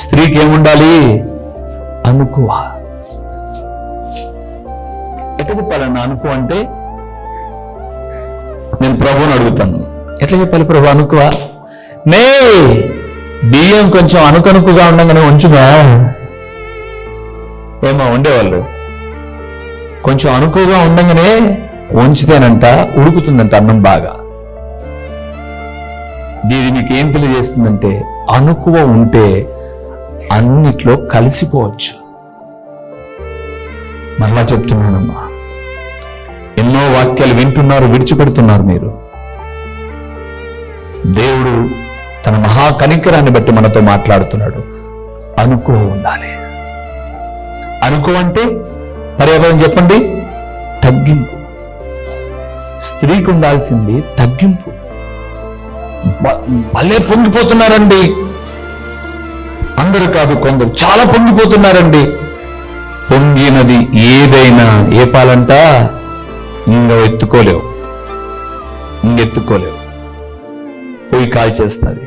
స్త్రీకి ఏముండాలి? అనుకువ. ఎట్లా చెప్పాలన్నా అనుకువ అంటే? నేను ప్రభువుని అడుగుతాను, ఎట్లా చెప్పాలి ప్రభు అనుకువ? నే బియ్యం కొంచెం అనుకనుకుగా ఉండగానే ఉంచుగా. ఏమో ఉండేవాళ్ళు కొంచెం అనుకువగా ఉండగానే ఉంచితేనంట ఉడుకుతుందంట అన్నం బాగా. దీని మీకు ఏం తెలియజేస్తుందంటే, అనుకువ ఉంటే అన్నిట్లో కలిసిపోవచ్చు. మరలా చెప్తున్నానమ్మా, ఎన్నో వాక్యాలు వింటున్నారు, విడిచిపెడుతున్నారు మీరు. దేవుడు తన మహా కనికరాన్ని బట్టి మనతో మాట్లాడుతున్నాడు. అనుకువ ఉండాలి. అనుకువ అంటే పర్యాపదం చెప్పండి, తగ్గింపు. స్త్రీకి ఉండాల్సింది తగ్గింపు. భలే పొంగిపోతున్నారండి అందరూ కాదు, కొందరు చాలా పొంగిపోతున్నారండి. పొంగినది ఏదైనా ఏ పాలంట ఇంకెత్తుకోలేవు, పొయ్యి కాల్చేస్తుంది.